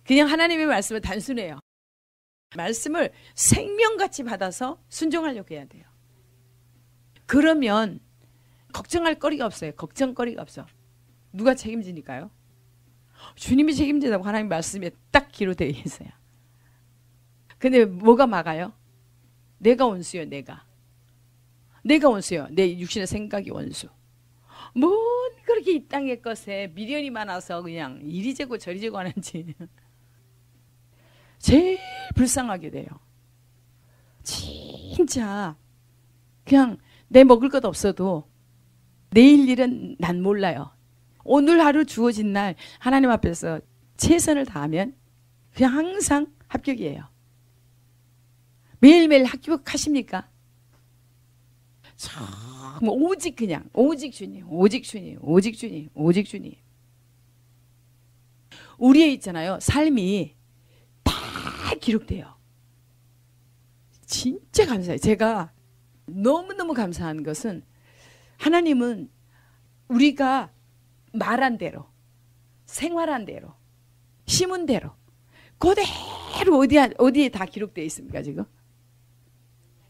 그냥 하나님의 말씀은 단순해요. 말씀을 생명같이 받아서 순종하려고 해야 돼요. 그러면 걱정할 거리가 없어요. 걱정거리가 없어. 누가 책임지니까요? 주님이 책임진다고 하나님 말씀에 딱 기록되어 있어요. 근데 뭐가 막아요? 내가 원수요. 내가 원수요. 내 육신의 생각이 원수. 뭔 그렇게 이 땅의 것에 미련이 많아서 그냥 이리 재고 저리 재고 하는지 제일 불쌍하게 돼요. 진짜 그냥 내 먹을 것 없어도 내일 일은 난 몰라요. 오늘 하루 주어진 날 하나님 앞에서 최선을 다하면 그냥 항상 합격이에요. 매일매일 합격하십니까? 오직 그냥 오직 주님, 오직 주님, 오직 주님, 오직 주님. 우리의 있잖아요. 삶이 다 기록돼요. 진짜 감사해요. 제가 너무너무 감사한 것은 하나님은 우리가 말한 대로, 생활한 대로, 심은 대로 그대로 어디에 다 기록되어 있습니까 지금?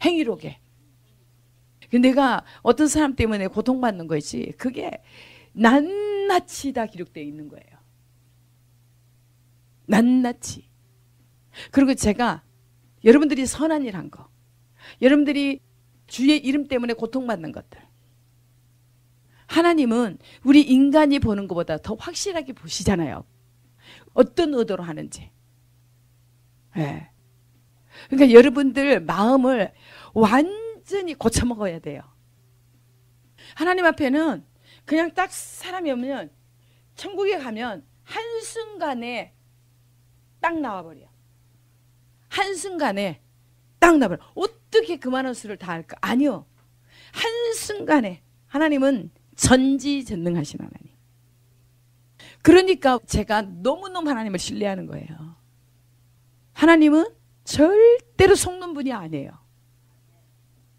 행위록에. 내가 어떤 사람 때문에 고통받는 거지 그게 낱낱이 다 기록되어 있는 거예요. 낱낱이. 그리고 제가 여러분들이 선한 일 한 거, 여러분들이 주의 이름 때문에 고통받는 것들, 하나님은 우리 인간이 보는 것보다 더 확실하게 보시잖아요. 어떤 의도로 하는지. 네. 그러니까 여러분들 마음을 완전히 고쳐먹어야 돼요. 하나님 앞에는 그냥 딱 사람이 오면 천국에 가면 한순간에 딱 나와버려. 한순간에 딱 나와버려. 어떻게 그 많은 수를 다 할까? 아니요. 한순간에. 하나님은 전지전능하신 하나님. 그러니까 제가 너무너무 하나님을 신뢰하는 거예요. 하나님은 절대로 속는 분이 아니에요.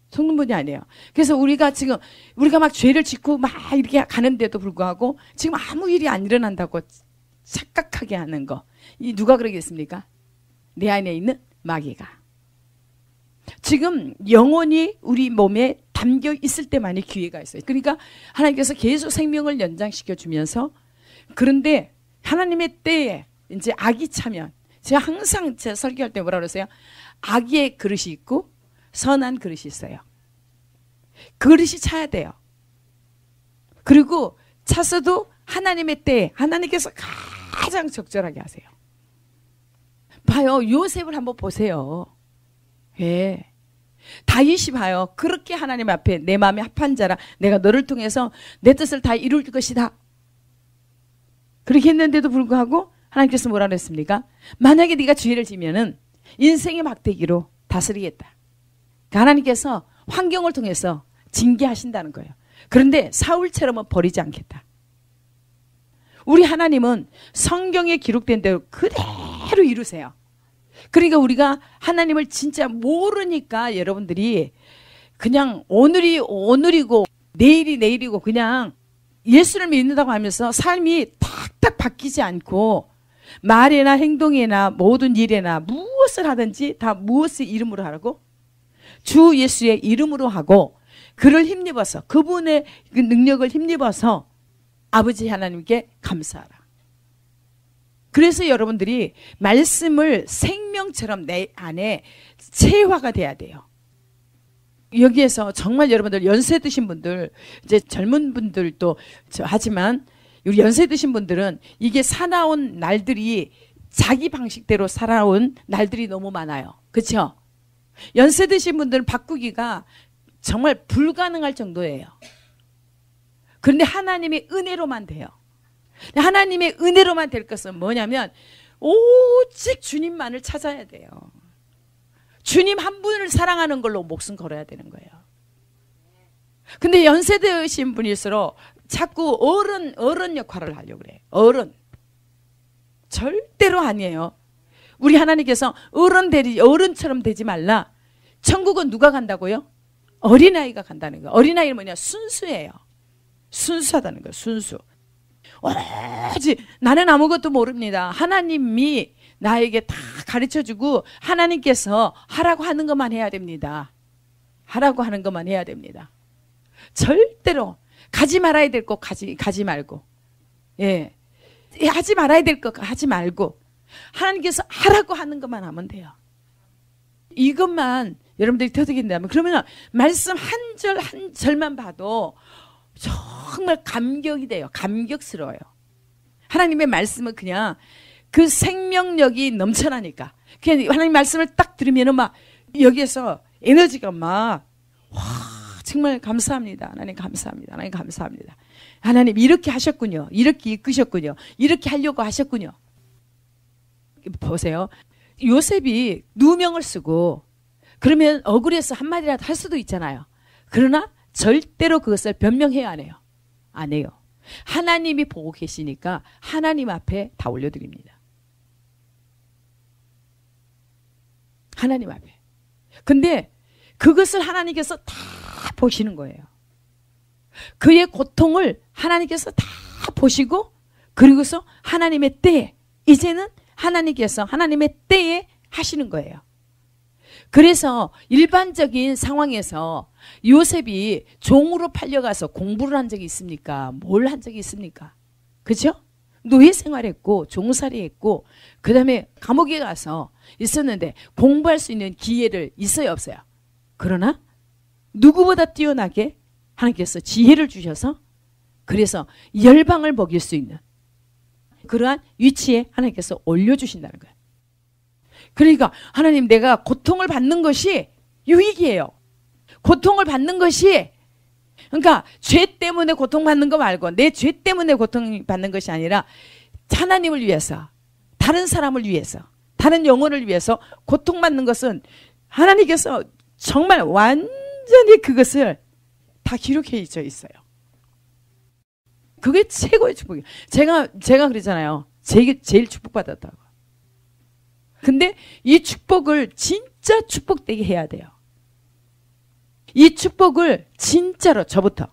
속는 분이 아니에요. 그래서 우리가 막 죄를 짓고 막 이렇게 가는데도 불구하고 지금 아무 일이 안 일어난다고 착각하게 하는 거. 이 누가 그러겠습니까? 내 안에 있는 마귀가. 지금 영혼이 우리 몸에 담겨 있을 때만이 기회가 있어요. 그러니까 하나님께서 계속 생명을 연장시켜 주면서, 그런데 하나님의 때에 이제 악이 차면, 제가 항상 제 설교할 때 뭐라 그러세요? 악의 그릇이 있고 선한 그릇이 있어요. 그릇이 차야 돼요. 그리고 찼어도 하나님의 때에 하나님께서 가장 적절하게 하세요. 봐요. 요셉을 한번 보세요. 예. 다윗이 봐요. 그렇게 하나님 앞에 내 마음에 합한 자라 내가 너를 통해서 내 뜻을 다 이룰 것이다. 그렇게 했는데도 불구하고 하나님께서 뭐라 그랬습니까? 만약에 네가 죄를 지면은 인생의 막대기로 다스리겠다. 그러니까 하나님께서 환경을 통해서 징계하신다는 거예요. 그런데 사울처럼은 버리지 않겠다. 우리 하나님은 성경에 기록된 대로 그대로 이루세요. 그러니까 우리가 하나님을 진짜 모르니까 여러분들이 그냥 오늘이 오늘이고 내일이 내일이고 그냥 예수를 믿는다고 하면서 삶이 탁탁 바뀌지 않고 말이나 행동이나 모든 일에나 무엇을 하든지 다 무엇의 이름으로 하라고? 주 예수의 이름으로 하고 그를 힘입어서 그분의 그 능력을 힘입어서 아버지 하나님께 감사하라. 그래서 여러분들이 말씀을 생명처럼 내 안에 체화가 돼야 돼요. 여기에서 정말 여러분들 연세 드신 분들, 이제 젊은 분들도 하지만 우리 연세 드신 분들은 이게 살아온 날들이 자기 방식대로 살아온 날들이 너무 많아요. 그렇죠? 연세 드신 분들은 바꾸기가 정말 불가능할 정도예요. 그런데 하나님의 은혜로만 돼요. 하나님의 은혜로만 될 것은 뭐냐면 오직 주님만을 찾아야 돼요. 주님 한 분을 사랑하는 걸로 목숨 걸어야 되는 거예요. 근데 연세 드신 분일수록 자꾸 어른 역할을 하려고 그래요. 어른. 절대로 아니에요. 우리 하나님께서 어른처럼 되지 말라. 천국은 누가 간다고요? 어린아이가 간다는 거예요. 어린아이는 뭐냐? 순수예요. 순수하다는 거예요. 순수. 오로지 나는 아무것도 모릅니다. 하나님이 나에게 다 가르쳐주고 하나님께서 하라고 하는 것만 해야 됩니다. 하라고 하는 것만 해야 됩니다. 절대로 가지 말아야 될 것 가지 말고, 예, 하지 말아야 될 것 하지 말고 하나님께서 하라고 하는 것만 하면 돼요. 이것만 여러분들이 터득인다면 그러면 말씀 한 절 한 절만 봐도 정말 감격이 돼요. 감격스러워요. 하나님의 말씀은 그냥 그 생명력이 넘쳐나니까 그냥 하나님 말씀을 딱 들으면 막 여기에서 에너지가 막 와, 정말 감사합니다. 하나님 감사합니다. 하나님 감사합니다. 하나님 이렇게 하셨군요. 이렇게 이끄셨군요. 이렇게 하려고 하셨군요. 보세요. 요셉이 누명을 쓰고 그러면 억울해서 한마디라도 할 수도 있잖아요. 그러나 절대로 그것을 변명해야 안 해요. 안 해요. 하나님이 보고 계시니까 하나님 앞에 다 올려드립니다. 하나님 앞에. 근데 그것을 하나님께서 다 보시는 거예요. 그의 고통을 하나님께서 다 보시고 그리고서 하나님의 때에 이제는 하나님께서 하나님의 때에 하시는 거예요. 그래서 일반적인 상황에서 요셉이 종으로 팔려가서 공부를 한 적이 있습니까? 뭘 한 적이 있습니까? 그죠? 노예 생활했고 종살이 했고 그 다음에 감옥에 가서 있었는데 공부할 수 있는 기회를 있어요 없어요? 그러나 누구보다 뛰어나게 하나님께서 지혜를 주셔서 그래서 열방을 먹일 수 있는 그러한 위치에 하나님께서 올려주신다는 거예요. 그러니까 하나님 내가 고통을 받는 것이 유익이에요. 고통을 받는 것이 그러니까 죄 때문에 고통받는 거 말고 내 죄 때문에 고통받는 것이 아니라 하나님을 위해서 다른 사람을 위해서 다른 영혼을 위해서 고통받는 것은 하나님께서 정말 완전히 그것을 다 기록해 있어요. 그게 최고의 축복이에요. 제가 그러잖아요. 제일 축복받았다고. 근데 이 축복을 진짜 축복되게 해야 돼요. 이 축복을 진짜로 저부터.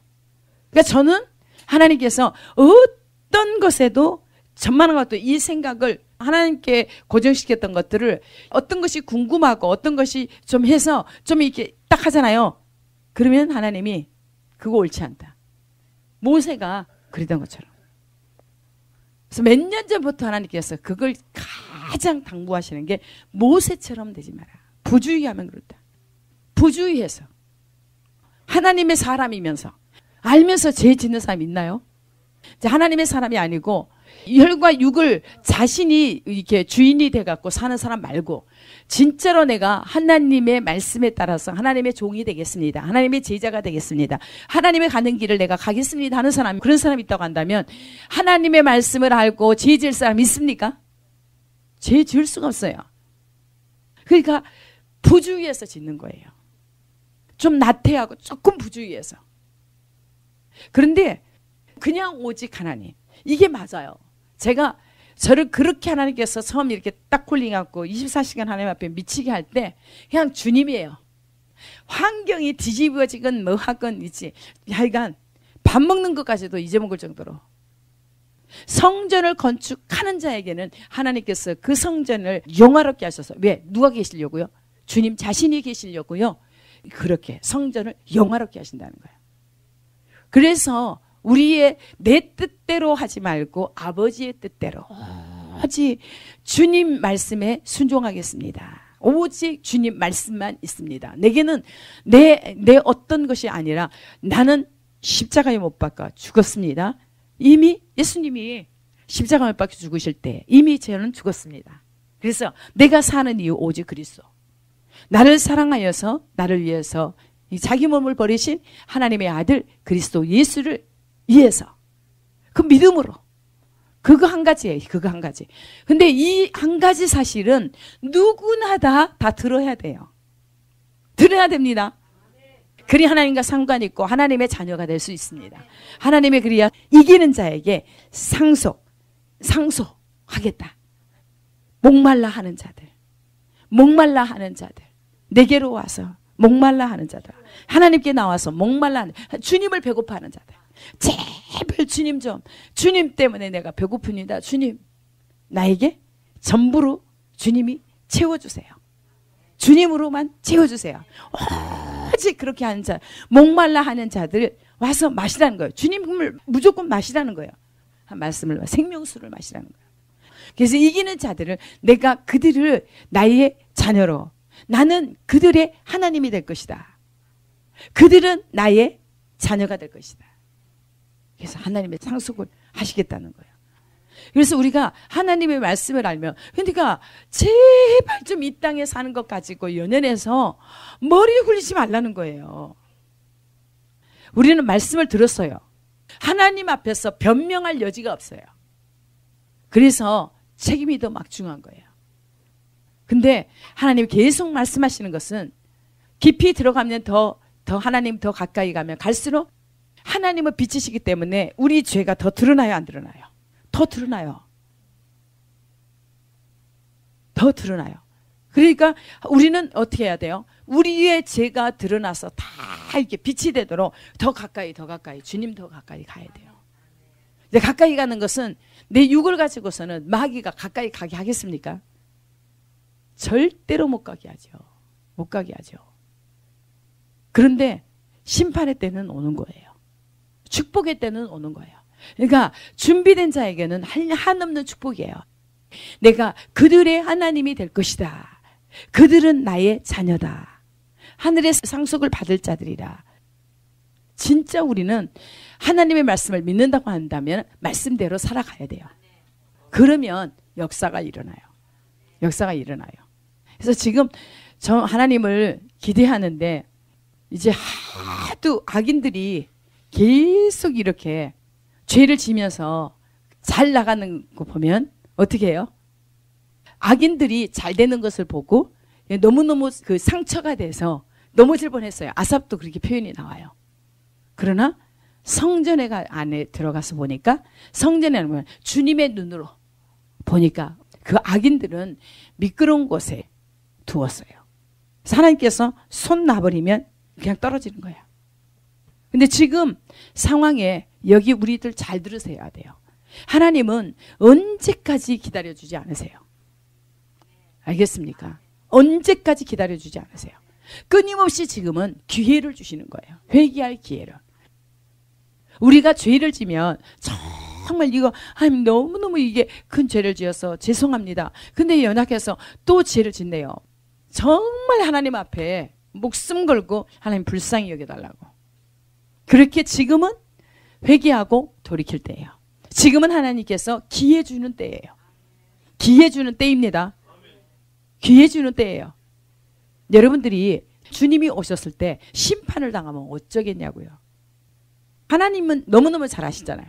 그러니까 저는 하나님께서 어떤 것에도 전만한 것도 이 생각을 하나님께 고정시켰던 것들을 어떤 것이 궁금하고 어떤 것이 좀 해서 좀 이렇게 딱 하잖아요. 그러면 하나님이 그거 옳지 않다. 모세가 그러던 것처럼. 그래서 몇 년 전부터 하나님께서 그걸 가장 당부하시는 게 모세처럼 되지 마라. 부주의하면 그렇다. 부주의해서. 하나님의 사람이면서 알면서 죄 짓는 사람 있나요? 하나님의 사람이 아니고 혈과 육을 자신이 이렇게 주인이 돼갖고 사는 사람 말고 진짜로 내가 하나님의 말씀에 따라서 하나님의 종이 되겠습니다. 하나님의 제자가 되겠습니다. 하나님의 가는 길을 내가 가겠습니다 하는 사람, 그런 사람이 있다고 한다면 하나님의 말씀을 알고 죄 지을 사람 있습니까? 죄 지을 수가 없어요. 그러니까 부주의해서 짓는 거예요. 좀 나태하고 조금 부주의해서. 그런데 그냥 오직 하나님. 이게 맞아요. 제가 저를 그렇게 하나님께서 처음 이렇게 딱 콜링하고 24시간 하나님 앞에 미치게 할 때 그냥 주님이에요. 환경이 뒤집어지건 뭐 하건 있지. 하여간 밥 먹는 것까지도 잊어먹을 정도로. 성전을 건축하는 자에게는 하나님께서 그 성전을 영화롭게 하셔서 왜? 누가 계시려고요? 주님 자신이 계시려고요. 그렇게 성전을 영화롭게 하신다는 거예요. 그래서 우리의 내 뜻대로 하지 말고 아버지의 뜻대로 오직 주님 말씀에 순종하겠습니다. 오직 주님 말씀만 있습니다. 내게는 내 어떤 것이 아니라 나는 십자가에 못 박혀 죽었습니다. 이미 예수님이 십자가에 못 박혀 죽으실 때 이미 저는 죽었습니다. 그래서 내가 사는 이유 오직 그리스도. 나를 사랑하여서 나를 위해서 자기 몸을 버리신 하나님의 아들 그리스도 예수를 위해서 그 믿음으로 그거 한 가지예요. 그거 한 가지. 근데 이 한 가지 사실은 누구나 다 들어야 돼요. 들어야 됩니다. 그리 하나님과 상관 있고 하나님의 자녀가 될 수 있습니다. 하나님의 그리야 이기는 자에게 상소하겠다. 목말라 하는 자들, 목말라 하는 자들, 내게로 와서 목말라 하는 자들, 하나님께 나와서 목말라 하는 주님을 배고파하는 자들. 제발 주님 좀, 주님 때문에 내가 배고픕니다. 주님 나에게 전부로 주님이 채워주세요. 주님으로만 채워주세요. 오직 그렇게 하는 자, 목말라 하는 자들 와서 마시라는 거예요. 주님을 무조건 마시라는 거예요. 말씀을, 생명수를 마시라는 거예요. 그래서 이기는 자들을, 내가 그들을 나의 자녀로, 나는 그들의 하나님이 될 것이다. 그들은 나의 자녀가 될 것이다. 그래서 하나님의 상속을 하시겠다는 거예요. 그래서 우리가 하나님의 말씀을 알면, 그러니까 제발 좀 이 땅에 사는 것 가지고 연연해서 머리 굴리지 말라는 거예요. 우리는 말씀을 들었어요. 하나님 앞에서 변명할 여지가 없어요. 그래서 책임이 더 막중한 거예요. 근데 하나님이 계속 말씀하시는 것은, 깊이 들어가면 더 하나님 더 가까이 가면 갈수록 하나님을 비치시기 때문에 우리 죄가 더 드러나요, 안 드러나요? 더 드러나요. 더 드러나요. 그러니까 우리는 어떻게 해야 돼요? 우리의 죄가 드러나서 다 이렇게 빛이 되도록 더 가까이 주님 더 가까이 가야 돼요. 이제 가까이 가는 것은, 내 육을 가지고서는 마귀가 가까이 가게 하겠습니까? 절대로 못 가게 하죠. 못 가게 하죠. 그런데 심판의 때는 오는 거예요. 축복의 때는 오는 거예요. 그러니까 준비된 자에게는 한없는 축복이에요. 내가 그들의 하나님이 될 것이다. 그들은 나의 자녀다. 하늘의 상속을 받을 자들이라. 진짜 우리는 하나님의 말씀을 믿는다고 한다면 말씀대로 살아가야 돼요. 그러면 역사가 일어나요. 역사가 일어나요. 그래서 지금 저 하나님을 기대하는데, 이제 하도 악인들이 계속 이렇게 죄를 지면서 잘 나가는 거 보면 어떻게 해요? 악인들이 잘 되는 것을 보고 너무너무 그 상처가 돼서 넘어질 뻔했어요. 아삽도 그렇게 표현이 나와요. 그러나 성전에 안에 들어가서 보니까, 성전에 보면 주님의 눈으로 보니까 그 악인들은 미끄러운 곳에 두었어요. 하나님께서 손 놔버리면 그냥 떨어지는 거예요. 근데 지금 상황에 여기 우리들 잘 들으셔야 돼요. 하나님은 언제까지 기다려주지 않으세요. 알겠습니까? 언제까지 기다려주지 않으세요. 끊임없이 지금은 기회를 주시는 거예요. 회개할 기회를. 우리가 죄를 지면 정말 이거 하나님 너무너무 이게 큰 죄를 지어서 죄송합니다. 근데 연약해서 또 죄를 짓네요. 정말 하나님 앞에 목숨 걸고 하나님 불쌍히 여겨달라고. 그렇게 지금은 회개하고 돌이킬 때예요. 지금은 하나님께서 기회 주는 때예요. 기회 주는 때입니다. 기회 주는 때예요. 여러분들이 주님이 오셨을 때 심판을 당하면 어쩌겠냐고요. 하나님은 너무너무 잘 아시잖아요.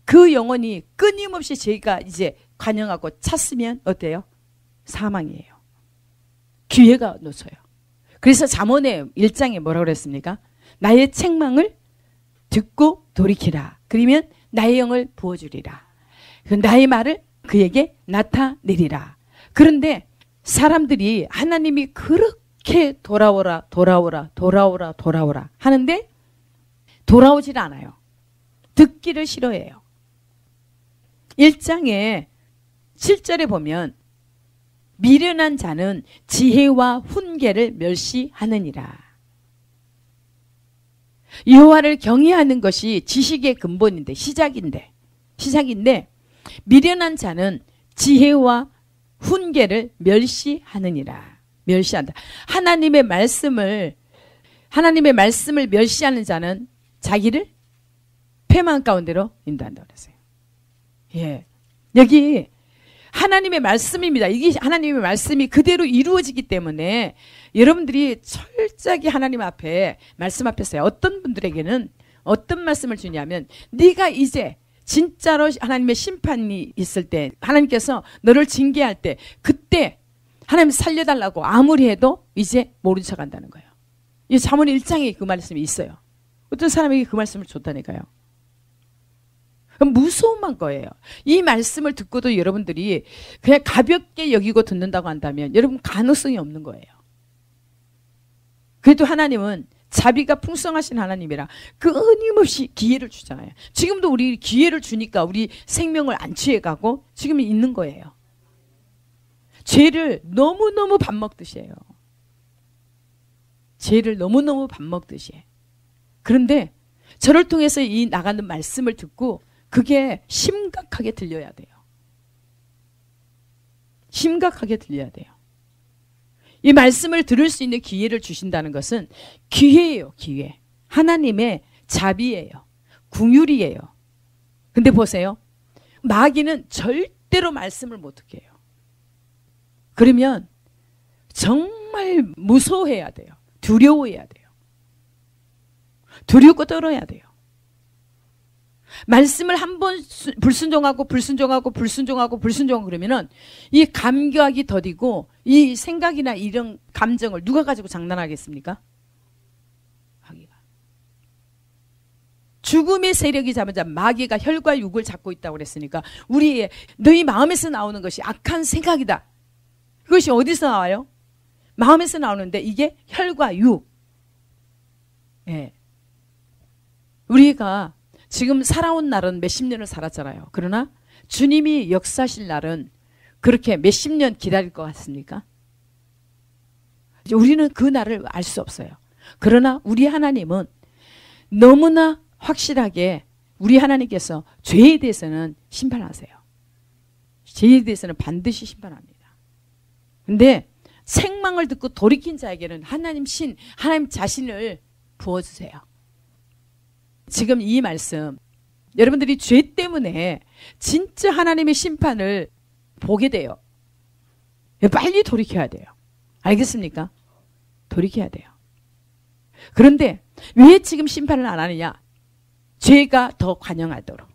그 영혼이 끊임없이 저희가 이제 관영하고 찼으면 어때요? 사망이에요. 기회가 놓쳐요. 그래서 잠언의 1장에 뭐라고 그랬습니까? 나의 책망을 듣고 돌이키라. 그러면 나의 영을 부어주리라. 나의 말을 그에게 나타내리라. 그런데 사람들이 하나님이 그렇게 돌아오라 하는데 돌아오질 않아요. 듣기를 싫어해요. 1장에 7절에 보면 미련한 자는 지혜와 훈계를 멸시하느니라. 여호와를 경외하는 것이 지식의 근본인데, 시작인데 미련한 자는 지혜와 훈계를 멸시하느니라. 멸시한다. 하나님의 말씀을 멸시하는 자는 자기를 패망 가운데로 인도한다고 그랬어요. 예. 여기 하나님의 말씀입니다. 이게 하나님의 말씀이 그대로 이루어지기 때문에 여러분들이 철저하게 하나님 앞에 말씀 앞에 서요. 어떤 분들에게는 어떤 말씀을 주냐면, 네가 이제 진짜로 하나님의 심판이 있을 때, 하나님께서 너를 징계할 때, 그때 하나님 살려달라고 아무리 해도 이제 모른 척 한다는 거예요. 이 잠언 1장에 그 말씀이 있어요. 어떤 사람에게 그 말씀을 줬다니까요. 무서운 거예요. 이 말씀을 듣고도 여러분들이 그냥 가볍게 여기고 듣는다고 한다면 여러분 가능성이 없는 거예요. 그래도 하나님은 자비가 풍성하신 하나님이라 끊임없이 기회를 주잖아요. 지금도 우리 기회를 주니까 우리 생명을 안 취해가고 지금 있는 거예요. 죄를 너무너무 밥 먹듯이 해요. 죄를 너무너무 밥 먹듯이 해. 그런데 저를 통해서 이 나가는 말씀을 듣고 그게 심각하게 들려야 돼요. 심각하게 들려야 돼요. 이 말씀을 들을 수 있는 기회를 주신다는 것은 기회예요. 기회. 하나님의 자비예요. 긍휼이에요. 근데 보세요. 마귀는 절대로 말씀을 못 듣게 해요. 그러면 정말 무서워해야 돼요. 두려워해야 돼요. 두렵고 떨어야 돼요. 말씀을 한번 불순종하고 그러면은 이 감격이 더디고 이 생각이나 이런 감정을 누가 가지고 장난하겠습니까? 마귀가. 죽음의 세력이 잡은 자 마귀가 혈과 육을 잡고 있다고 그랬으니까 우리의 너희 마음에서 나오는 것이 악한 생각이다. 그것이 어디서 나와요? 마음에서 나오는데 이게 혈과 육. 예. 우리가 지금 살아온 날은 몇십 년을 살았잖아요. 그러나 주님이 역사하실 날은 그렇게 몇십 년 기다릴 것 같습니까? 우리는 그 날을 알 수 없어요. 그러나 우리 하나님은 너무나 확실하게 우리 하나님께서 죄에 대해서는 심판하세요. 죄에 대해서는 반드시 심판합니다. 근데 책망을 듣고 돌이킨 자에게는 하나님 자신을 부어주세요. 지금 이 말씀 여러분들이 죄 때문에 진짜 하나님의 심판을 보게 돼요. 빨리 돌이켜야 돼요. 알겠습니까? 돌이켜야 돼요. 그런데 왜 지금 심판을 안 하느냐? 죄가 더 관영하도록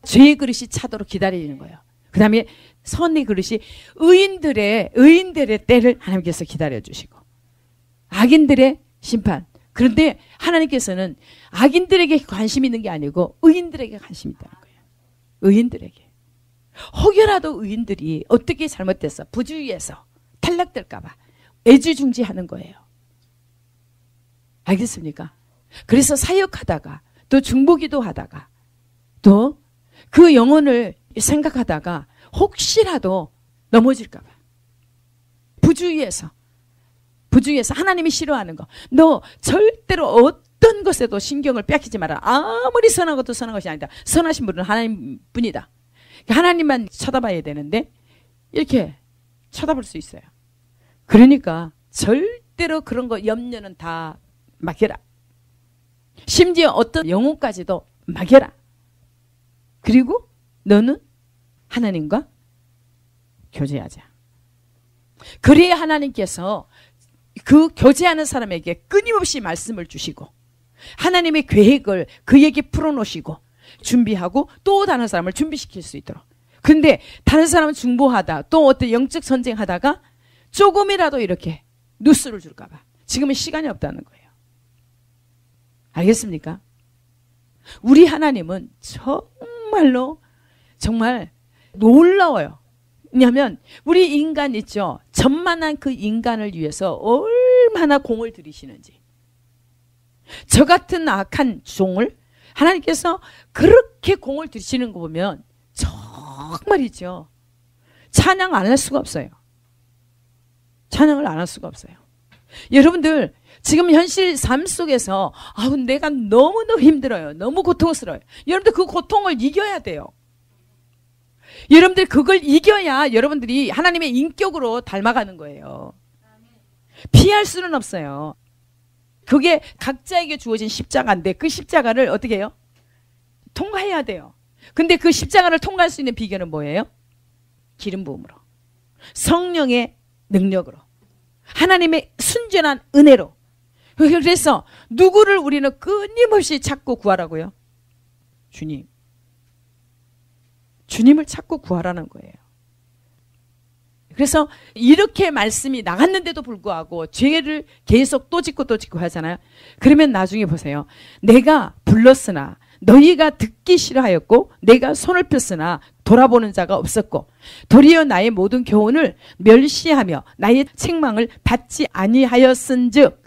죄의 그릇이 차도록 기다리는 거예요. 그 다음에 선의 그릇이 의인들의 때를 하나님께서 기다려주시고 악인들의 심판. 그런데 하나님께서는 악인들에게 관심이 있는 게 아니고 의인들에게 관심이 있다는 거예요. 의인들에게. 혹여라도 의인들이 어떻게 잘못돼서 부주의해서 탈락될까 봐 애지중지하는 거예요. 알겠습니까? 그래서 사역하다가 또 중보기도 하다가 또 그 영혼을 생각하다가 혹시라도 넘어질까 봐 부주의해서 하나님이 싫어하는 거. 너 절대로 어떤 것에도 신경을 빼앗기지 마라. 아무리 선한 것도 선한 것이 아니다. 선하신 분은 하나님뿐이다. 하나님만 쳐다봐야 되는데 이렇게 쳐다볼 수 있어요. 그러니까 절대로 그런 거 염려는 다 맡겨라. 심지어 어떤 영혼까지도 맡겨라. 그리고 너는 하나님과 교제하자. 그래야 하나님께서 그 교제하는 사람에게 끊임없이 말씀을 주시고 하나님의 계획을 그에게 풀어놓으시고 준비하고 또 다른 사람을 준비시킬 수 있도록. 근데 다른 사람은 중보하다 또 어떤 영적 전쟁하다가 조금이라도 이렇게 누수를 줄까 봐 지금은 시간이 없다는 거예요. 알겠습니까? 우리 하나님은 정말로 정말 놀라워요. 왜냐하면 우리 인간 있죠. 전만한 그 인간을 위해서 얼마나 공을 들이시는지. 저 같은 악한 종을 하나님께서 그렇게 공을 들이시는 거 보면 정말이죠. 찬양 안 할 수가 없어요. 찬양을 안 할 수가 없어요. 여러분들 지금 현실 삶 속에서 내가 너무너무 힘들어요. 너무 고통스러워요. 여러분들 그 고통을 이겨야 돼요. 여러분들 그걸 이겨야 여러분들이 하나님의 인격으로 닮아가는 거예요. 피할 수는 없어요. 그게 각자에게 주어진 십자가인데 그 십자가를 어떻게 해요? 통과해야 돼요. 근데 그 십자가를 통과할 수 있는 비결은 뭐예요? 기름 부음으로. 성령의 능력으로. 하나님의 순전한 은혜로. 그래서 누구를 우리는 끊임없이 찾고 구하라고요? 주님. 주님을 찾고 구하라는 거예요. 그래서 이렇게 말씀이 나갔는데도 불구하고 죄를 계속 또 짓고 하잖아요. 그러면 나중에 보세요. 내가 불렀으나 너희가 듣기 싫어하였고 내가 손을 폈으나 돌아보는 자가 없었고 도리어 나의 모든 교훈을 멸시하며 나의 책망을 받지 아니하였은즉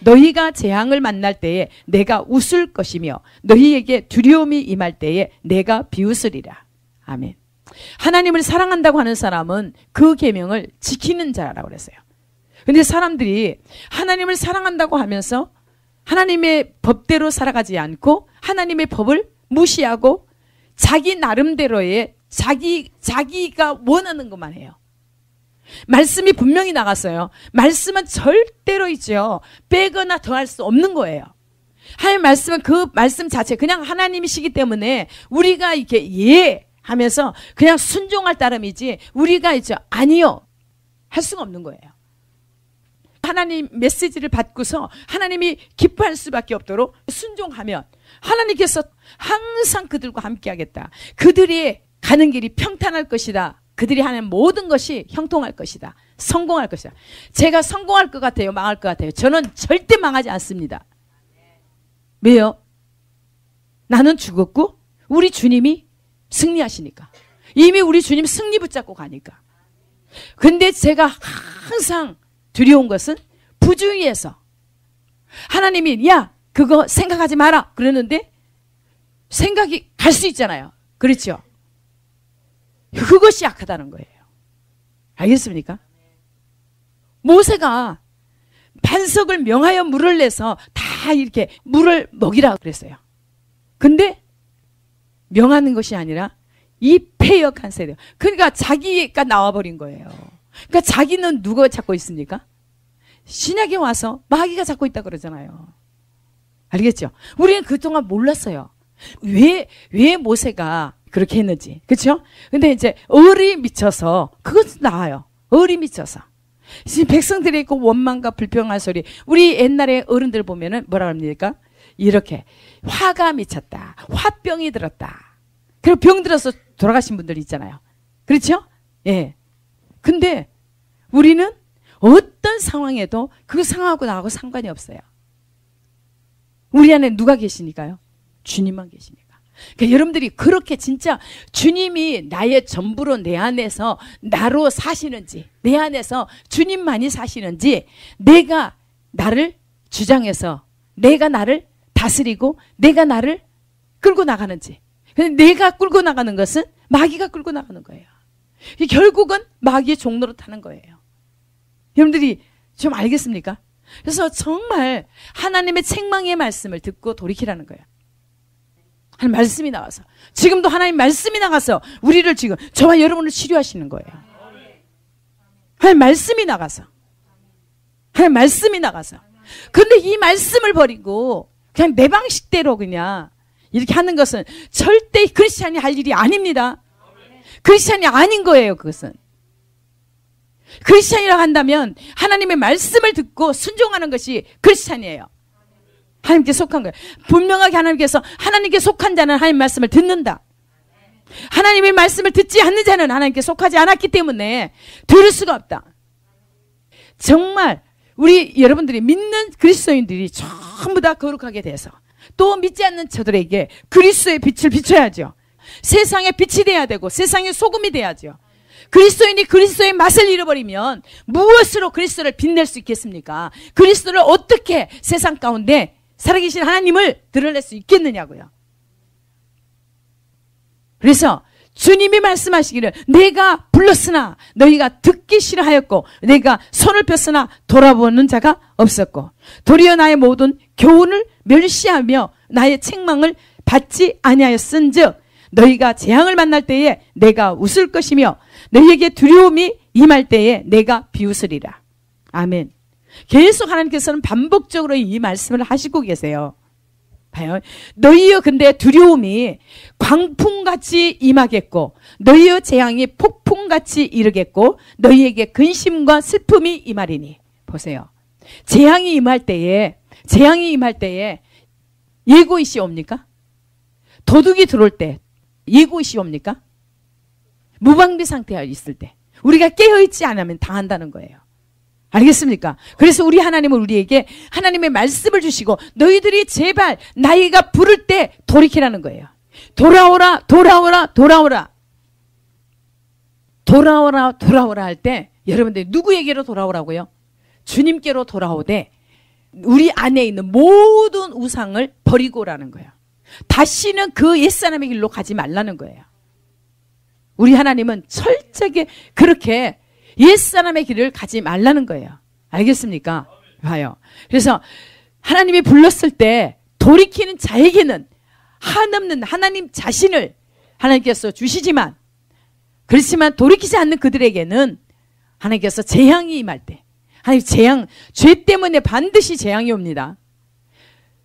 너희가 재앙을 만날 때에 내가 웃을 것이며 너희에게 두려움이 임할 때에 내가 비웃으리라. 아멘. 하나님을 사랑한다고 하는 사람은 그 계명을 지키는 자라고 그랬어요. 근데 사람들이 하나님을 사랑한다고 하면서 하나님의 법대로 살아가지 않고 하나님의 법을 무시하고 자기 나름대로의 자기가 원하는 것만 해요. 말씀이 분명히 나갔어요. 말씀은 절대로 있죠. 빼거나 더할 수 없는 거예요. 하나님 말씀은 그 말씀 자체 그냥 하나님이시기 때문에 우리가 이렇게 예 하면서 그냥 순종할 따름이지 우리가 이제 아니요 할 수가 없는 거예요. 하나님 메시지를 받고서 하나님이 기뻐할 수밖에 없도록 순종하면 하나님께서 항상 그들과 함께 하겠다. 그들이 가는 길이 평탄할 것이다. 그들이 하는 모든 것이 형통할 것이다. 성공할 것이다. 제가 성공할 것 같아요? 망할 것 같아요? 저는 절대 망하지 않습니다. 왜요? 나는 죽었고 우리 주님이 승리하시니까. 이미 우리 주님 승리 붙잡고 가니까. 근데 제가 항상 두려운 것은 부주의에서 하나님이 야 그거 생각하지 마라 그러는데 생각이 갈 수 있잖아요. 그렇죠? 그것이 약하다는 거예요. 알겠습니까? 모세가 반석을 명하여 물을 내서 다 이렇게 물을 먹이라 그랬어요. 근데 명하는 것이 아니라 이 패역한 세대. 그러니까 자기가 나와버린 거예요. 그러니까 자기는 누가 잡고 있습니까? 신약에 와서 마귀가 잡고 있다 그러잖아요. 알겠죠? 우리는 그동안 몰랐어요. 왜 모세가 그렇게 했는지. 그렇죠? 근데 이제 얼이 미쳐서 그것도 나와요. 얼이 미쳐서. 지금 백성들이 있고 원망과 불평한 소리. 우리 옛날에 어른들 보면은 뭐라 합니까? 이렇게 화가 미쳤다. 화병이 들었다. 그리고 병 들어서 돌아가신 분들 있잖아요. 그렇죠? 예. 근데 우리는 어떤 상황에도 그 상황하고 나하고 상관이 없어요. 우리 안에 누가 계시니까요? 주님만 계시니까. 그러니까 여러분들이 그렇게 진짜 주님이 나의 전부로 내 안에서 나로 사시는지, 내 안에서 주님만이 사시는지, 내가 나를 주장해서 내가 나를 다스리고 내가 나를 끌고 나가는지. 근데 내가 끌고 나가는 것은 마귀가 끌고 나가는 거예요. 결국은 마귀의 종로로 타는 거예요. 여러분들이 좀 알겠습니까? 그래서 정말 하나님의 책망의 말씀을 듣고 돌이키라는 거예요. 하나님 말씀이 나와서 지금도 하나님 말씀이 나가서 우리를 지금 저와 여러분을 치료하시는 거예요. 하나님 말씀이 나가서 하나님 말씀이 나가서 근데 이 말씀을 버리고 그냥 내 방식대로 그냥 이렇게 하는 것은 절대 크리스찬이 할 일이 아닙니다. 크리스찬이 아닌 거예요. 그것은 크리스찬이라고 한다면 하나님의 말씀을 듣고 순종하는 것이 크리스찬이에요. 하나님께 속한 거예요. 분명하게 하나님께서 하나님께 속한 자는 하나님 말씀을 듣는다. 하나님의 말씀을 듣지 않는 자는 하나님께 속하지 않았기 때문에 들을 수가 없다. 정말 우리 여러분들이 믿는 그리스도인들이 전부 다 거룩하게 돼서 또 믿지 않는 저들에게 그리스도의 빛을 비춰야죠. 세상의 빛이 돼야 되고 세상의 소금이 돼야죠. 그리스도인이 그리스도의 맛을 잃어버리면 무엇으로 그리스도를 빛낼 수 있겠습니까? 그리스도를 어떻게 세상 가운데 살아계신 하나님을 드러낼 수 있겠느냐고요. 그래서 주님이 말씀하시기를 내가 불렀으나 너희가 듣기 싫어하였고 내가 손을 폈으나 돌아보는 자가 없었고 도리어 나의 모든 교훈을 멸시하며 나의 책망을 받지 아니하였은즉 너희가 재앙을 만날 때에 내가 웃을 것이며 너희에게 두려움이 임할 때에 내가 비웃으리라. 아멘. 계속 하나님께서는 반복적으로 이 말씀을 하시고 계세요. 봐요. 너희의 근데 두려움이 광풍같이 임하겠고 너희의 재앙이 폭풍같이 이르겠고 너희에게 근심과 슬픔이 임하리니. 보세요. 재앙이 임할 때에 예고이시 옵니까? 도둑이 들어올 때 예고이시 옵니까? 무방비 상태에 있을 때 우리가 깨어있지 않으면 당한다는 거예요. 알겠습니까? 그래서 우리 하나님은 우리에게 하나님의 말씀을 주시고 너희들이 제발 나이가 부를 때 돌이키라는 거예요. 돌아오라 돌아오라 돌아오라 돌아오라 돌아오라 할 때 여러분들 누구에게로 돌아오라고요? 주님께로 돌아오되 우리 안에 있는 모든 우상을 버리고 오라는 거예요. 다시는 그 옛사람의 길로 가지 말라는 거예요. 우리 하나님은 철저하게 그렇게 옛사람의 길을 가지 말라는 거예요. 알겠습니까? 봐요. 그래서 하나님이 불렀을 때 돌이키는 자에게는 한없는 하나님 자신을 하나님께서 주시지만, 그렇지만 돌이키지 않는 그들에게는 하나님께서 재앙이 임할 때, 하나님 재앙, 죄 때문에 반드시 재앙이 옵니다.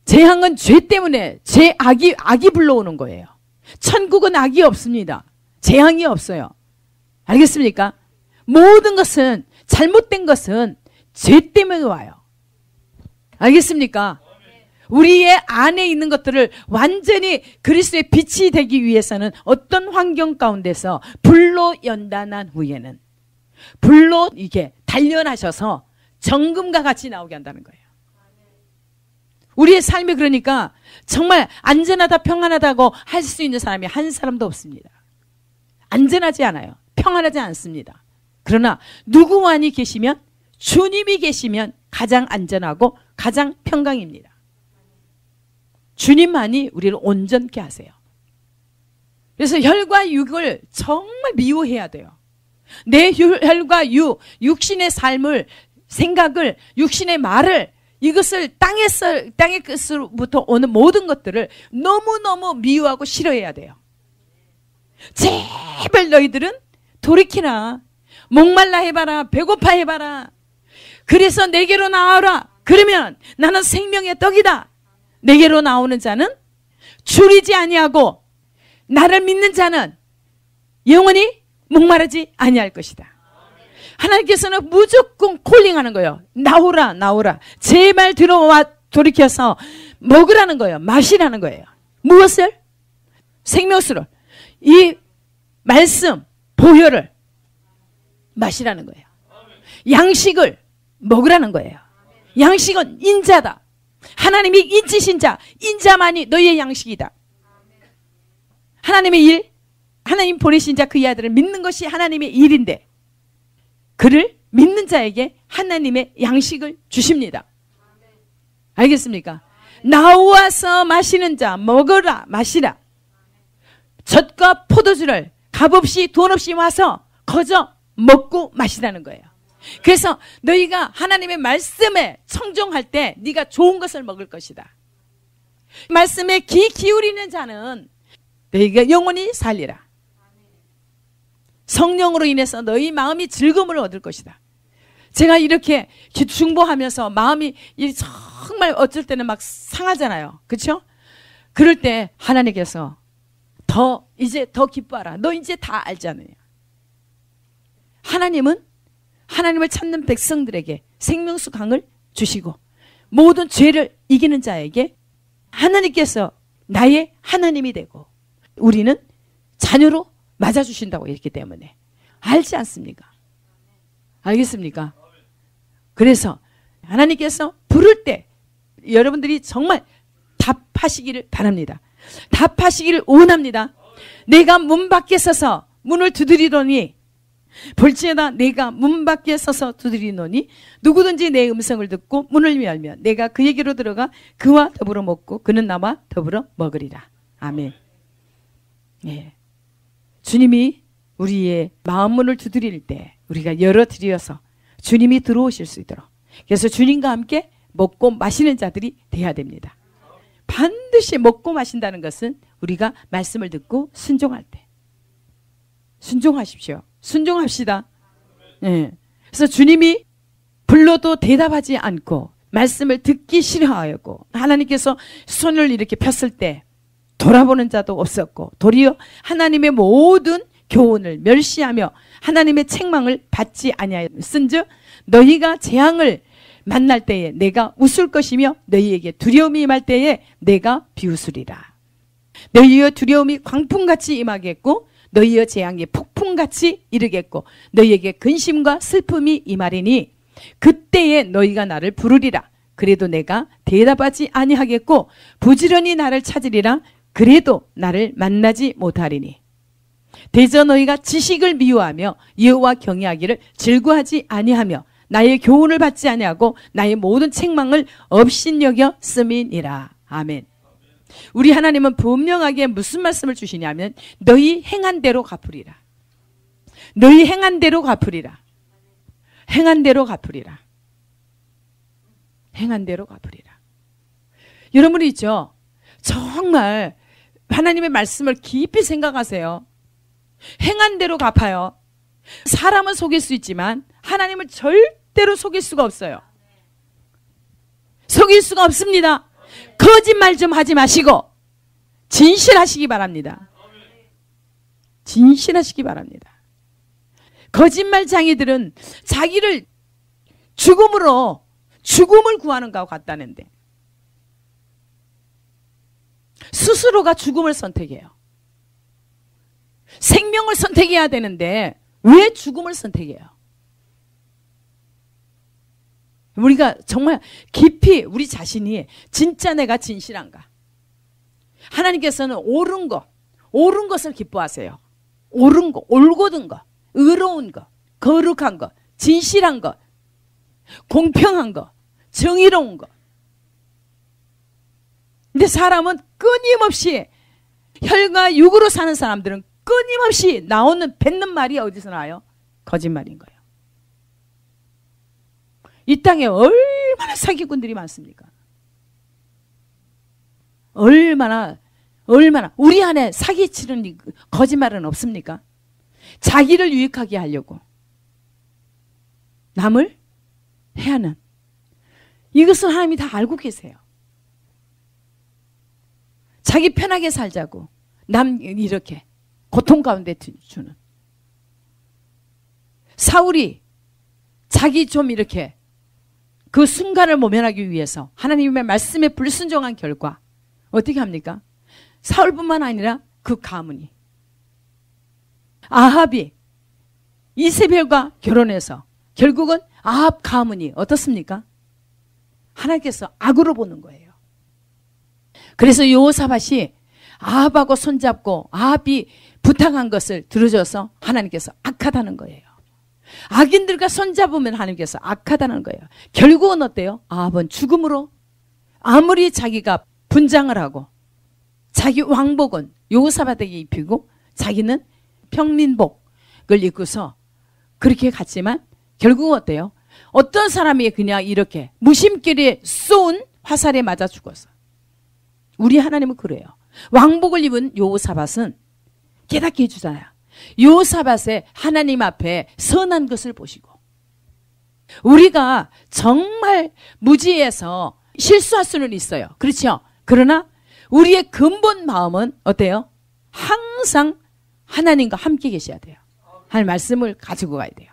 재앙은 죄 때문에, 악이 불러오는 거예요. 천국은 악이 없습니다. 재앙이 없어요. 알겠습니까? 모든 것은, 잘못된 것은 죄 때문에 와요. 알겠습니까? 우리의 안에 있는 것들을 완전히 그리스도의 빛이 되기 위해서는 어떤 환경 가운데서 불로 연단한 후에는 불로 이게 단련하셔서 정금과 같이 나오게 한다는 거예요. 우리의 삶이 그러니까 정말 안전하다 평안하다고 할 수 있는 사람이 한 사람도 없습니다. 안전하지 않아요. 평안하지 않습니다. 그러나 누구만이 계시면, 주님이 계시면 가장 안전하고 가장 평강입니다. 주님만이 우리를 온전케 하세요. 그래서 혈과 육을 정말 미워해야 돼요. 내 혈과 육, 육신의 삶을, 생각을, 육신의 말을, 이것을 땅의 끝으로부터 오는 모든 것들을 너무너무 미워하고 싫어해야 돼요. 제발 너희들은 돌이키라. 목말라 해봐라. 배고파 해봐라. 그래서 내게로 나와라. 그러면 나는 생명의 떡이다. 내게로 나오는 자는 줄이지 아니하고 나를 믿는 자는 영원히 목마르지 아니할 것이다. 하나님께서는 무조건 콜링하는 거예요. 나오라, 나오라. 제발 들어와 돌이켜서 먹으라는 거예요. 마시라는 거예요. 무엇을? 생명수를. 이 말씀, 보혈을 마시라는 거예요. 양식을 먹으라는 거예요. 양식은 인자다. 하나님이 인치신 자, 인자만이 너희의 양식이다. 하나님의 일, 하나님 보내신 자 그의 아들을 믿는 것이 하나님의 일인데, 그를 믿는 자에게 하나님의 양식을 주십니다. 알겠습니까? 나와서 마시는 자 먹어라, 마시라. 젖과 포도주를 값없이 돈 없이 와서 거저 먹고 마시라는 거예요. 그래서 너희가 하나님의 말씀에 청종할 때 네가 좋은 것을 먹을 것이다. 말씀에 귀 기울이는 자는 너희가 영원히 살리라. 성령으로 인해서 너희 마음이 즐거움을 얻을 것이다. 제가 이렇게 중보하면서 마음이 정말 어쩔 때는 막 상하잖아요. 그렇죠? 그럴 때 하나님께서 이제 더 기뻐하라. 너 이제 다 알잖아요. 하나님은 하나님을 찾는 백성들에게 생명수 강을 주시고 모든 죄를 이기는 자에게 하나님께서 나의 하나님이 되고 우리는 자녀로 맞아주신다고 했기 때문에 알지 않습니까? 알겠습니까? 그래서 하나님께서 부를 때 여러분들이 정말 답하시기를 바랍니다. 답하시기를 원합니다. 내가 문 밖에 서서 문을 두드리더니 볼지어다 내가 문 밖에 서서 두드리노니 누구든지 내 음성을 듣고 문을 열면 내가 그에게로 들어가 그와 더불어 먹고 그는 나와 더불어 먹으리라. 아멘. 예. 주님이 우리의 마음문을 두드릴 때 우리가 열어드려서 주님이 들어오실 수 있도록, 그래서 주님과 함께 먹고 마시는 자들이 돼야 됩니다. 반드시 먹고 마신다는 것은 우리가 말씀을 듣고 순종할 때. 순종하십시오. 순종합시다. 예. 그래서 주님이 불러도 대답하지 않고 말씀을 듣기 싫어하고 하나님께서 손을 이렇게 폈을 때 돌아보는 자도 없었고 도리어 하나님의 모든 교훈을 멸시하며 하나님의 책망을 받지 아니하였은즉 너희가 재앙을 만날 때에 내가 웃을 것이며 너희에게 두려움이 임할 때에 내가 비웃으리라. 너희의 두려움이 광풍같이 임하겠고 너희의 재앙이 폭풍같이 이르겠고 너희에게 근심과 슬픔이 임하리니 그때에 너희가 나를 부르리라. 그래도 내가 대답하지 아니하겠고 부지런히 나를 찾으리라. 그래도 나를 만나지 못하리니 대저 너희가 지식을 미워하며 여호와 경외하기를 즐거워하지 아니하며 나의 교훈을 받지 아니하고 나의 모든 책망을 업신여겨 씀이니라. 아멘. 우리 하나님은 분명하게 무슨 말씀을 주시냐면 너희 행한 대로 갚으리라. 너희 행한 대로 갚으리라. 행한 대로 갚으리라. 행한 대로 갚으리라. 여러분이 있죠? 정말 하나님의 말씀을 깊이 생각하세요. 행한 대로 갚아요. 사람은 속일 수 있지만 하나님을 절대로 속일 수가 없어요. 속일 수가 없습니다. 거짓말 좀 하지 마시고 진실하시기 바랍니다. 진실하시기 바랍니다. 거짓말쟁이들은 자기를 죽음을 구하는 것 같다는데 스스로가 죽음을 선택해요. 생명을 선택해야 되는데 왜 죽음을 선택해요? 우리가 정말 깊이 우리 자신이 진짜 내가 진실한가? 하나님께서는 옳은 것을 기뻐하세요. 옳은 것, 올곧은 것, 의로운 것, 거룩한 것, 진실한 것, 공평한 것, 정의로운 것. 근데 사람은 끊임없이 혈과 육으로 사는 사람들은 끊임없이 뱉는 말이 어디서 나와요? 거짓말인 거예요. 이 땅에 얼마나 사기꾼들이 많습니까? 얼마나 우리 안에 사기치는 거짓말은 없습니까? 자기를 유익하게 하려고 남을 해하는 이것을 하나님이 다 알고 계세요. 자기 편하게 살자고 남 이렇게 고통 가운데 주는 사울이 자기 좀 이렇게 그 순간을 모면하기 위해서 하나님의 말씀에 불순종한 결과 어떻게 합니까? 사울뿐만 아니라 그 가문이 아합이 이세벨과 결혼해서 결국은 아합 가문이 어떻습니까? 하나님께서 악으로 보는 거예요. 그래서 여호사밧이 아합하고 손잡고 아합이 부탁한 것을 들어줘서 하나님께서 악하다는 거예요. 악인들과 손잡으면 하나님께서 악하다는 거예요. 결국은 어때요? 아합은 죽음으로 아무리 자기가 분장을 하고 자기 왕복은 여호사밧에게 입히고 자기는 평민복을 입고서 그렇게 갔지만 결국은 어때요? 어떤 사람이 그냥 이렇게 무심결에 쏜 화살에 맞아 죽었어. 우리 하나님은 그래요. 왕복을 입은 여호사밧은 깨닫게 해주잖아요. 여호사밧의 하나님 앞에 선한 것을 보시고 우리가 정말 무지해서 실수할 수는 있어요. 그렇죠? 그러나 우리의 근본 마음은 어때요? 항상 하나님과 함께 계셔야 돼요. 하나님 말씀을 가지고 가야 돼요.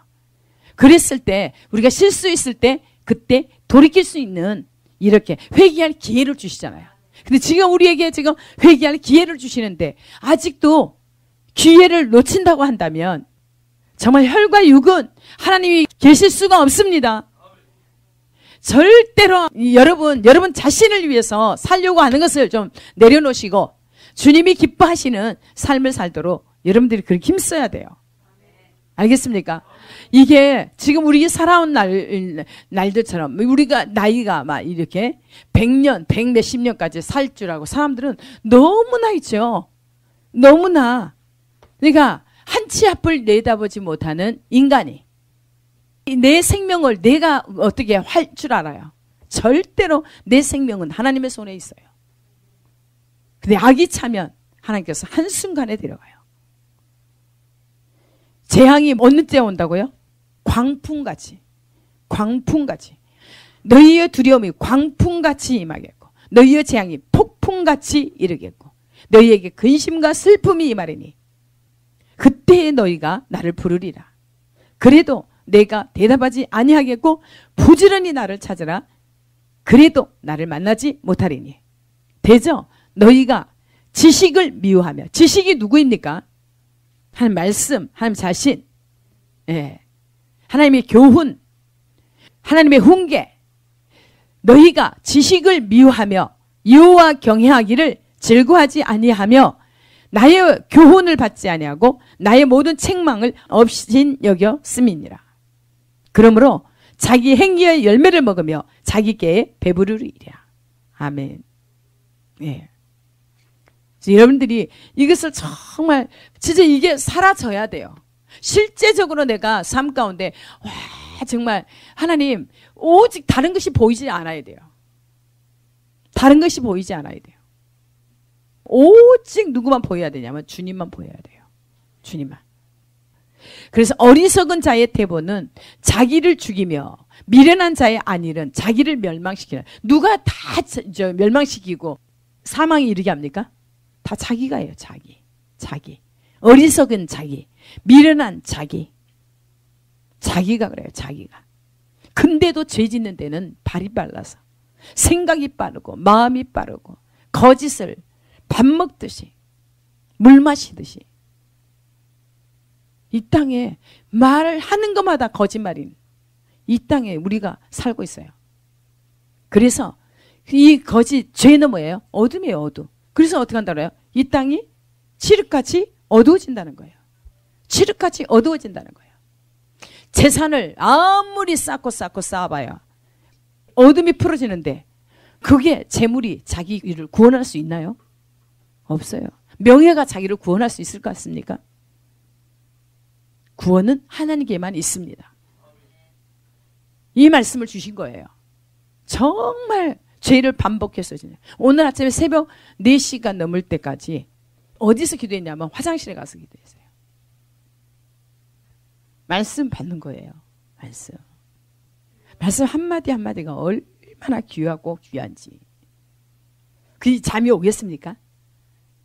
그랬을 때 우리가 실수했을 때 그때 돌이킬 수 있는 이렇게 회개할 기회를 주시잖아요. 근데 지금 우리에게 지금 회개할 기회를 주시는데 아직도 기회를 놓친다고 한다면 정말 혈과 육은 하나님이 계실 수가 없습니다. 절대로 여러분 자신을 위해서 살려고 하는 것을 좀 내려놓으시고 주님이 기뻐하시는 삶을 살도록 여러분들이 그렇게 힘써야 돼요. 알겠습니까? 이게 지금 우리 살아온 날들처럼 우리가 나이가 막 이렇게 100년, 100몇십 년까지 살 줄 알고 사람들은 너무나 있죠. 너무나. 그러니까 한 치 앞을 내다보지 못하는 인간이 내 생명을 내가 어떻게 할 줄 알아요? 절대로 내 생명은 하나님의 손에 있어요. 근데 악이 차면 하나님께서 한순간에 데려가요. 재앙이 어느 때 온다고요? 광풍같이. 광풍같이. 너희의 두려움이 광풍같이 임하겠고 너희의 재앙이 폭풍같이 이르겠고 너희에게 근심과 슬픔이 임하리니 그때에 너희가 나를 부르리라. 그래도 내가 대답하지 아니하겠고 부지런히 나를 찾으라. 그래도 나를 만나지 못하리니. 되죠? 너희가 지식을 미워하며 지식이 누구입니까? 하나님 말씀, 하나님 자신, 예. 하나님의 교훈, 하나님의 훈계. 너희가 지식을 미워하며 여호와 경외하기를 즐거워하지 아니하며 나의 교훈을 받지 아니하고 나의 모든 책망을 없인 여겼음이니라. 그러므로 자기 행위의 열매를 먹으며 자기께 배부르리라. 아멘. 예. 여러분들이 이것을 정말 진짜 이게 사라져야 돼요. 실제적으로 내가 삶 가운데 와 정말 하나님 오직 다른 것이 보이지 않아야 돼요. 다른 것이 보이지 않아야 돼요. 오직 누구만 보여야 되냐면 주님만 보여야 돼요. 주님만. 그래서 어리석은 자의 태보는 자기를 죽이며 미련한 자의 안일은 자기를 멸망시키는. 누가 다 멸망시키고 사망에 이르게 합니까? 다 자기가 해요. 자기. 어리석은 자기, 미련한 자기. 자기가 그래요. 자기가. 근데도 죄 짓는 데는 발이 빨라서 생각이 빠르고 마음이 빠르고 거짓을 밥 먹듯이 물 마시듯이 이 땅에 말을 하는 것마다 거짓말인 이 땅에 우리가 살고 있어요. 그래서 이 거짓 죄는 뭐예요? 어둠이에요. 어둠. 그래서 어떻게 한다고 해요? 이 땅이 칠흑같이 어두워진다는 거예요. 칠흑같이 어두워진다는 거예요. 재산을 아무리 쌓고 쌓아봐요. 어둠이 풀어지는데 그게 재물이 자기를 구원할 수 있나요? 없어요. 명예가 자기를 구원할 수 있을 것 같습니까? 구원은 하나님께만 있습니다. 이 말씀을 주신 거예요. 정말 죄를 반복해서 오늘 아침에 새벽 4시가 넘을 때까지 어디서 기도했냐면 화장실에 가서 기도했어요. 말씀 받는 거예요. 말씀 한마디 한마디가 얼마나 귀하고 귀한지. 그 잠이 오겠습니까?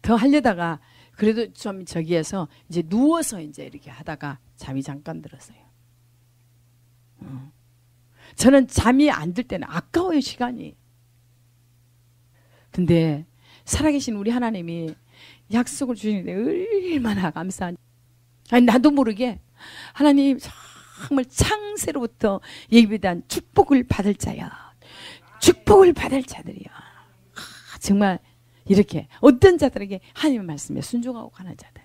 더 하려다가 그래도 좀 저기에서 이제 누워서 이제 이렇게 하다가 잠이 잠깐 들었어요. 저는 잠이 안 들 때는 아까워요, 시간이. 근데 살아계신 우리 하나님이 약속을 주시는데 얼마나 감사한지. 아니 나도 모르게 하나님 정말 창세로부터 예비된 축복을 받을 자야. 축복을 받을 자들이야. 정말 이렇게 어떤 자들에게 하나님의 말씀에 순종하고 가는 자들.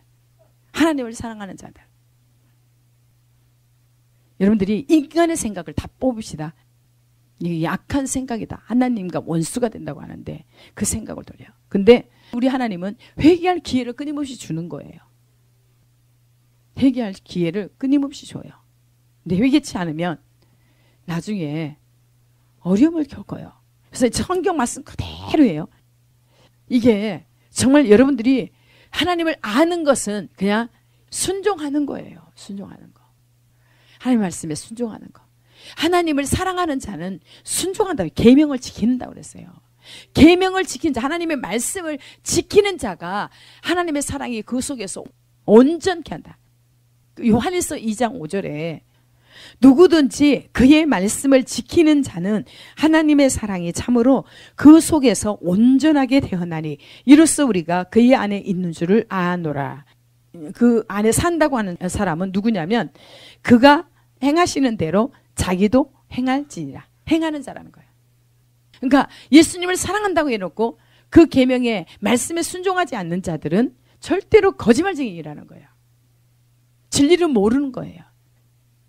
하나님을 사랑하는 자들. 여러분들이 인간의 생각을 다 뽑읍시다. 이게 약한 생각이다. 하나님과 원수가 된다고 하는데 그 생각을 돌려요. 근데 우리 하나님은 회개할 기회를 끊임없이 주는 거예요. 회개할 기회를 끊임없이 줘요. 근데 회개치 않으면 나중에 어려움을 겪어요. 그래서 성경 말씀 그대로예요. 이게 정말 여러분들이 하나님을 아는 것은 그냥 순종하는 거예요. 순종하는 거. 하나님 말씀에 순종하는 거. 하나님을 사랑하는 자는 순종한다고 계명을 지킨다고 그랬어요. 계명을 지킨 자, 하나님의 말씀을 지키는 자가 하나님의 사랑이 그 속에서 온전케 한다. 요한일서 2장 5절에 누구든지 그의 말씀을 지키는 자는 하나님의 사랑이 참으로 그 속에서 온전하게 되었나니 이로써 우리가 그의 안에 있는 줄을 아노라. 그 안에 산다고 하는 사람은 누구냐면 그가 행하시는 대로 자기도 행할지니라. 행하는 자라는 거예요. 그러니까 예수님을 사랑한다고 해놓고 그 계명의 말씀에 순종하지 않는 자들은 절대로 거짓말쟁이라는 거예요. 진리를 모르는 거예요.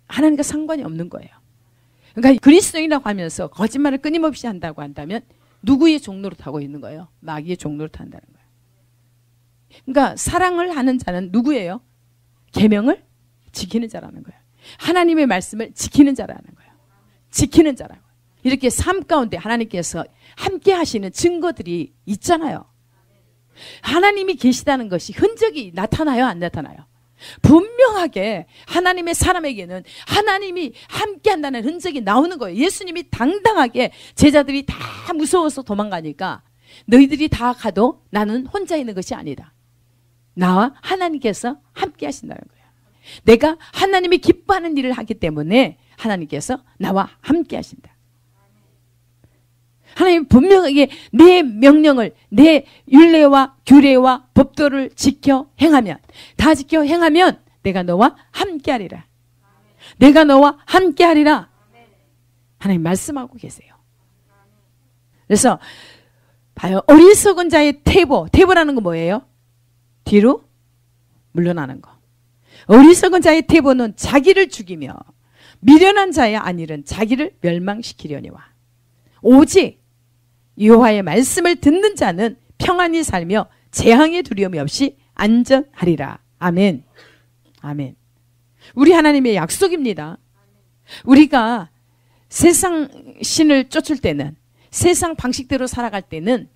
하나님과 상관이 없는 거예요. 그러니까 그리스도인이라고 하면서 거짓말을 끊임없이 한다고 한다면 누구의 종노릇 하고 있는 거예요? 마귀의 종노릇 한다는 거예요. 그러니까 사랑을 하는 자는 누구예요? 계명을 지키는 자라는 거예요. 하나님의 말씀을 지키는 자라는 거예요. 지키는 자라고. 이렇게 삶 가운데 하나님께서 함께 하시는 증거들이 있잖아요. 하나님이 계시다는 것이 흔적이 나타나요? 안 나타나요? 분명하게 하나님의 사람에게는 하나님이 함께 한다는 흔적이 나오는 거예요. 예수님이 당당하게 제자들이 다 무서워서 도망가니까 너희들이 다 가도 나는 혼자 있는 것이 아니다. 나와 하나님께서 함께 하신다는 거예요. 내가 하나님이 기뻐하는 일을 하기 때문에 하나님께서 나와 함께 하신다. 하나님 분명하게 내 명령을 내 율례와 규례와 법도를 지켜 행하면 다 지켜 행하면 내가 너와 함께하리라. 내가 너와 함께하리라. 하나님 말씀하고 계세요. 그래서 봐요. 어리석은 자의 태보라는 건 뭐예요? 뒤로 물러나는 거. 어리석은 자의 태보는 자기를 죽이며 미련한 자의 안일은 자기를 멸망시키려니와 오직 여호와의 말씀을 듣는 자는 평안히 살며 재앙의 두려움이 없이 안전하리라. 아멘. 아멘. 우리 하나님의 약속입니다. 우리가 세상 신을 쫓을 때는, 세상 방식대로 살아갈 때는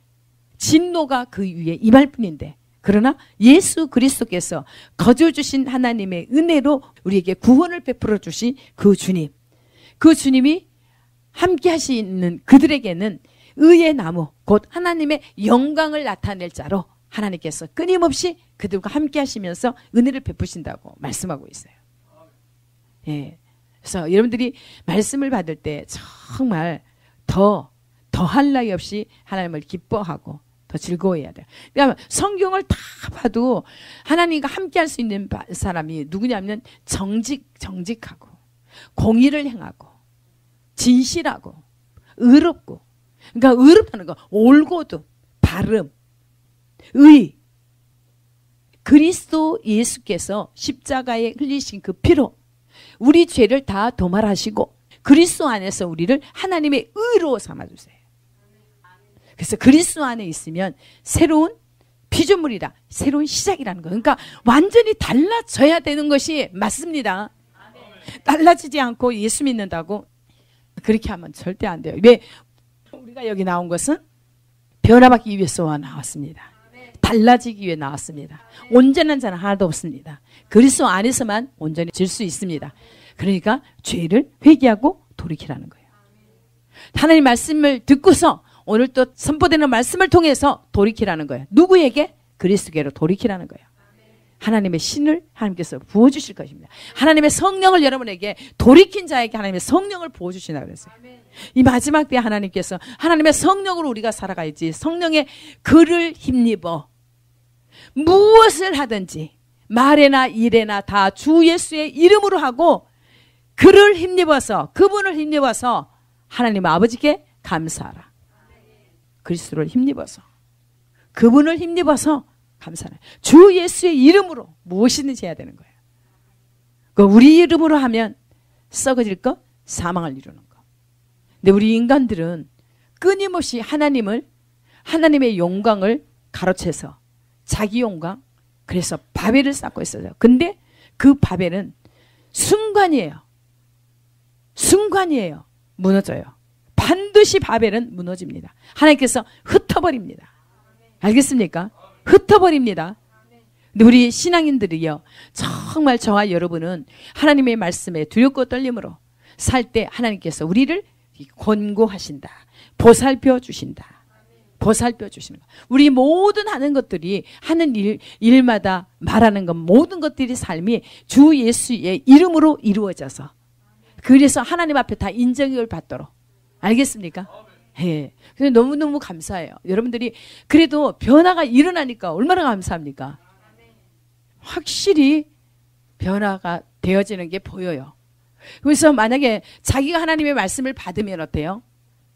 진노가 그 위에 임할 뿐인데, 그러나 예수 그리스도께서 거저 주신 하나님의 은혜로 우리에게 구원을 베풀어 주신 그 주님, 그 주님이 함께 하시는 그들에게는 의의 나무, 곧 하나님의 영광을 나타낼 자로 하나님께서 끊임없이 그들과 함께 하시면서 은혜를 베푸신다고 말씀하고 있어요. 예. 그래서 여러분들이 말씀을 받을 때 정말 더할 나위 없이 하나님을 기뻐하고 더 즐거워해야 돼요. 그러니까 성경을 다 봐도 하나님과 함께 할 수 있는 사람이 누구냐면 정직하고 공의를 행하고 진실하고 의롭고, 그러니까 의롭다는 거 옳고도 바름, 의, 그리스도 예수께서 십자가에 흘리신 그 피로 우리 죄를 다 도말하시고 그리스도 안에서 우리를 하나님의 의로 삼아주세요. 그래서 그리스도 안에 있으면 새로운 피조물이라, 새로운 시작이라는 거예요. 그러니까 완전히 달라져야 되는 것이 맞습니다. 달라지지 않고 예수 믿는다고 그렇게 하면 절대 안 돼요. 왜? 우리가 여기 나온 것은 변화받기 위해서 나왔습니다. 달라지기 위해 나왔습니다. 온전한 자는 하나도 없습니다. 그리스도 안에서만 온전해질 수 있습니다. 그러니까 죄를 회개하고 돌이키라는 거예요. 하나님 말씀을 듣고서 오늘 또 선포되는 말씀을 통해서 돌이키라는 거예요. 누구에게? 그리스도께로 돌이키라는 거예요. 하나님의 신을 하나님께서 부어주실 것입니다. 하나님의 성령을 여러분에게, 돌이킨 자에게 하나님의 성령을 부어주시라고 그랬어요. 이 마지막 때에 하나님께서 하나님의 성령으로 우리가 살아가야지, 성령의 글을 힘입어 무엇을 하든지 말에나 일에나 다 주 예수의 이름으로 하고 그를 힘입어서, 그분을 힘입어서 하나님 아버지께 감사하라. 그리스도를 힘입어서, 그분을 힘입어서 감사하라. 주 예수의 이름으로 무엇이든지 해야 되는 거예요. 우리 이름으로 하면 썩어질 것, 사망을 이루는 것. 근데 우리 인간들은 끊임없이 하나님의 영광을 가로채서 자기 영광, 그래서 바벨을 쌓고 있어요. 근데 그 바벨은 순간이에요. 무너져요. 반드시 바벨은 무너집니다. 하나님께서 흩어버립니다. 알겠습니까? 흩어버립니다. 근데 우리 신앙인들이요, 정말 저와 여러분은 하나님의 말씀에 두렵고 떨림으로 살 때 하나님께서 우리를 권고하신다, 보살펴 주신다, 보살펴 주시는 거. 우리 모든 하는 것들이, 하는 일마다 말하는 것, 모든 것들이 삶이 주 예수의 이름으로 이루어져서, 그래서 하나님 앞에 다 인정을 받도록. 알겠습니까? 예. 근데 너무너무 감사해요. 여러분들이 그래도 변화가 일어나니까 얼마나 감사합니까? 확실히 변화가 되어지는 게 보여요. 그래서 만약에 자기가 하나님의 말씀을 받으면 어때요?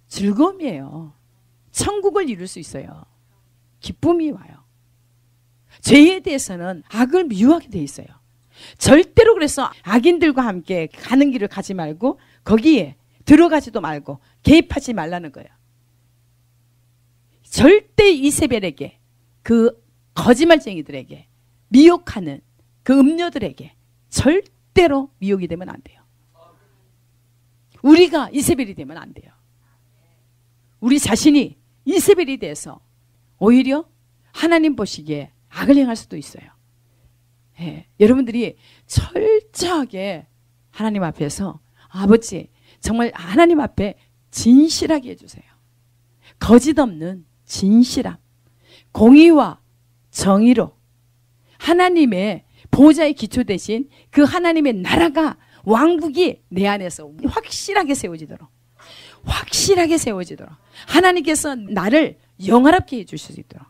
즐거움이에요. 천국을 이룰 수 있어요. 기쁨이 와요. 죄에 대해서는 악을 미워하게 돼 있어요. 절대로 그래서 악인들과 함께 가는 길을 가지 말고 거기에 들어가지도 말고 개입하지 말라는 거예요. 절대 이세벨에게, 그 거짓말쟁이들에게, 미혹하는 그 음녀들에게 절대로 미혹이 되면 안 돼요. 우리가 이세벨이 되면 안 돼요. 우리 자신이 이세벨이 돼서 오히려 하나님 보시기에 악을 행할 수도 있어요. 예, 여러분들이 철저하게 하나님 앞에서, 아버지 정말 하나님 앞에 진실하게 해주세요. 거짓 없는 진실함, 공의와 정의로 하나님의 보호자의 기초 대신 그 하나님의 나라가, 왕국이 내 안에서 확실하게 세워지도록 하나님께서 나를 영화롭게 해주실 수 있도록.